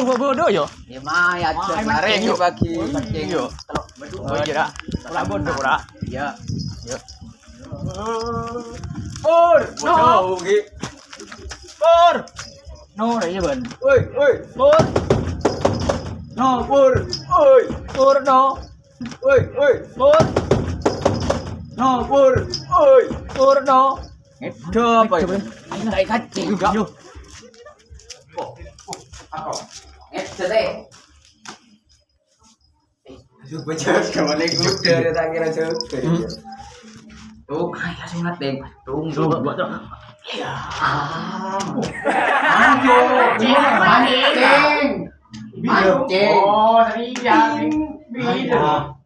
bodoh yo. Ya maya maring yo bagi mancing yo. Oh iya dak. Ora bodoh ora. Ya. Yo. Pur, No. Pur. No iya ben. Oi. Pur. No, pur. Oi. Pur no. Oi. Pur. No, pur. Oi. Pur no. Itu apa itu? Kayak kacing juga. Yo. Ako. Itu deh. Juga jelas kawan lagi udah tak kira jauh. Tuh, langsung ngeting. Tunggu buat tuh. Ya. Mancing. Oh, tadi yang video.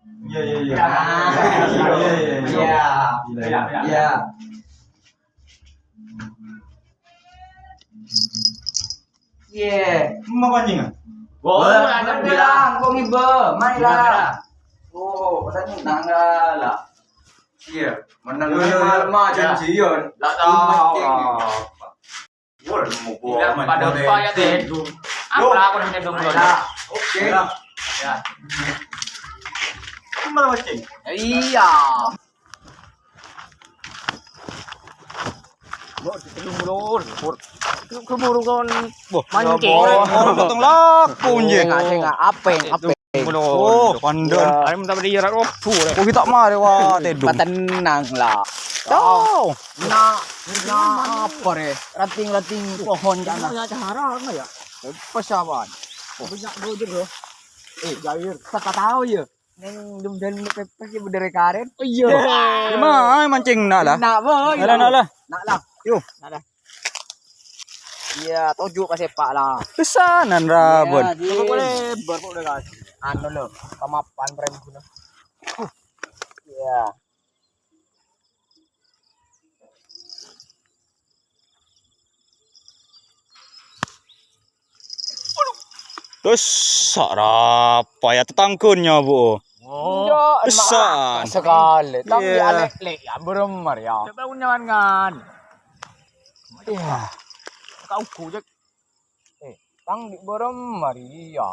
Iya. Mau pancing ah? Boleh, ada bilang, kok ngibe, marilah. Oh, katanya nanggal lah. Iya, menang lima janjian. Lah tahu. Wah, mau buat Pada upaya deh. Apa aku nih dong dulu. Oke. Ya. Mana pancing? Iya. Keburu kon. Mancing. Orang potong laku nje. Enggak, apeng. Oh, kandang. Ada minta beri jarak opo. Oh, kita mari wah tedung. Tenang lah. Tahu. Apa re? Rating pohon kana. Ya cara enggak ya? Pesawan. Banyak bodoh bro. Jair, tak tahu ya. Neng dum-dum pepes ki bedere karen. Oh iya. Gimana mancing nak lah? Nak boy. Nak lah. Nak lah. Yuk. Nak dah. Iya, tujuk ka sepak lah. Pesanan rabon. Coba boleh berpuk dah guys. Anu lo, kemapan prem guna. Iya. Terus apa ya tetangkunnya bu? Oh. Pesan. Sekali. Tapi Iya. alek-lek ya beremar ya. Tahu nyaman. Iya. Kau kujek. Tang di beremar iya.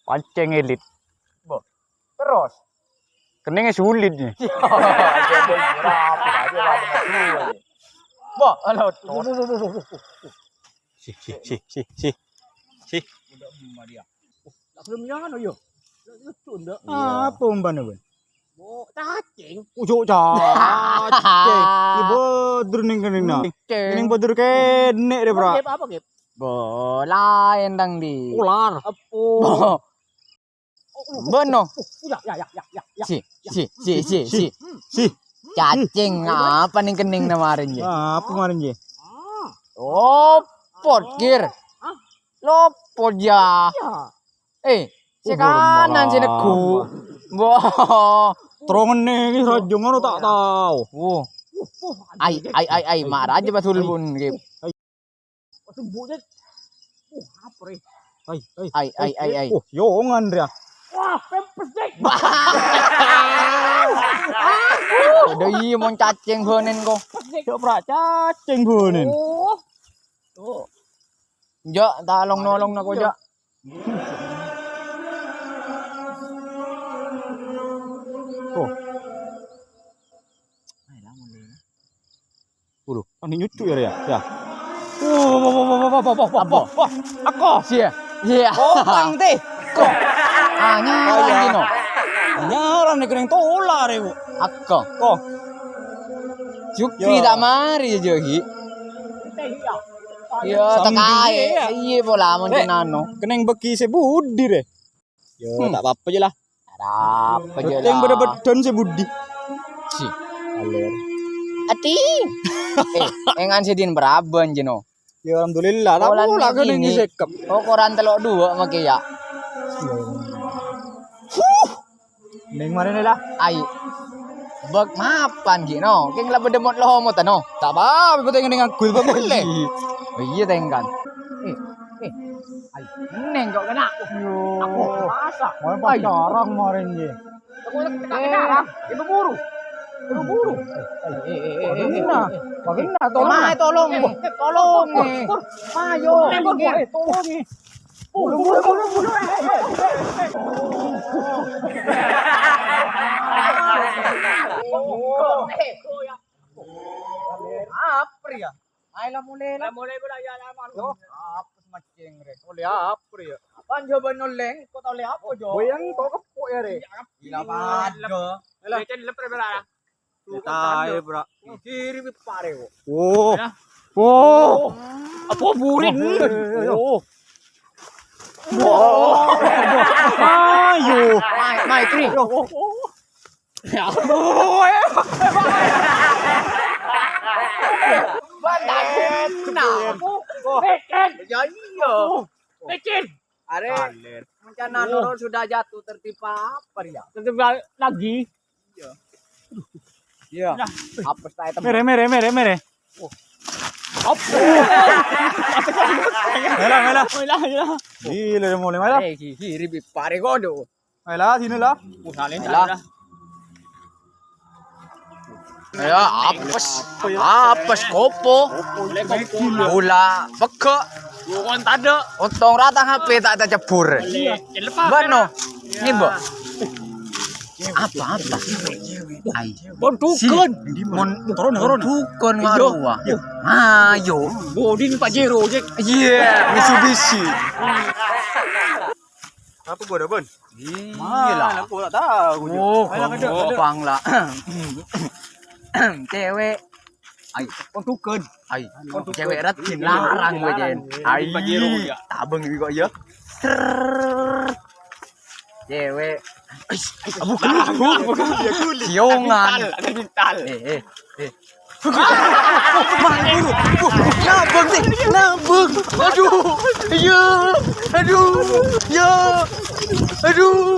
Pancing elit. Terus. Keningnya sulit nih. Jadi berapa aja ada. Wah, halo. Si. Belum nyano yo. Lucu ndak? Apa umpan bu? Oh, cacing. Ujuk cacing. Ibu druning kening Kening bodur kene deh bro. Apa gep? Bola endang di. Ular. Apa? Beno. Ya. Si. Cacing apa nih kening kemarin ya? Apa kemarin je? Oh, potkir. Lopot ya. Si kanan si neku. Wah, Terongan nih raja ngono tak tahu. ai marah aja betul pun gitu. Sebutnya. Apa re? Ai. Oh, yongan dia. Wah, pempes dek. Udah iya mau cacing bonen kok. Cok prak cacing bonen. Oh. Tuh. Jo, tolong nolong nak jo. Oh. Waduh, ini nyucuk ya. Ya. Apa? Aku sih. Iya. Potang teh. Kok. Nyaran gino. Nyaran nih kering tolar ya, Bu. Aku. Kok. Jukri tak mari jogi. Iya, takai. Iya pola mon nano. Keneng beki sebudi deh. Yo, tak apa-apa aja lah. Apa je Yang lah. berbedon sebudi. Si. Aler. Ati. Engan sidin beraban jeno. Ya alhamdulillah lah Bulan pula keneng ini. disekep. Oh, koran telok dua make ya. Neng mana lah? Ai. Bek mapan gino. Keng la bedemot lo mo tano. Tak apa, betul dengan gue boleh. Oh iya tengkan. Ai. Neng kok kena. Aku masa. Mau pacaran kemarin je. Aku nak kena. Ibu buru. Buru-buru. Pagina, Tolong. Tolong. Mayo. Tolong nih. Buru-buru. Apa ya? Ayolah mulai lah. Mulai beraya lama. Apa maceng re? Oleh apa ya? Apaan coba noleng? Kau tahu apa Jo? Boyang kau kepok ya re? Gila pada. Lecen lepre beraya. Tayo bro. Kiri pare kok. Oh. Oh. Apa burin? Oh. Ayo. Mai kri. Ya. Lecen. Are. Rencana Nurul sudah jatuh tertimpa apa ya? Tertimpa lagi. Iya. Apa saya teman? Mere. Apa? Mela. Mela. Gila mulai mela. Kiri pare kodo. Mela sini lah. Ya, apes kopo. Bola peke. Bukan tade. Untung rata HP tak ada cebur. Bano. Ini, Mbok. Apa? Ai. Bontukan. Turun. Tukun ngaruah. Ayo. Bodin Pajero je. Iya, Mitsubishi. Apa gua ada bon? Gila. Aku tak tahu. Oh, bangla. Cewek. Ai, Bontukan. ai. Cewek ratin larang gue jen. Ai, tabeng iki kok ya. Cewek. Bukan. Siongan. Bintal. Nabung. Aduh. Ya. Aduh.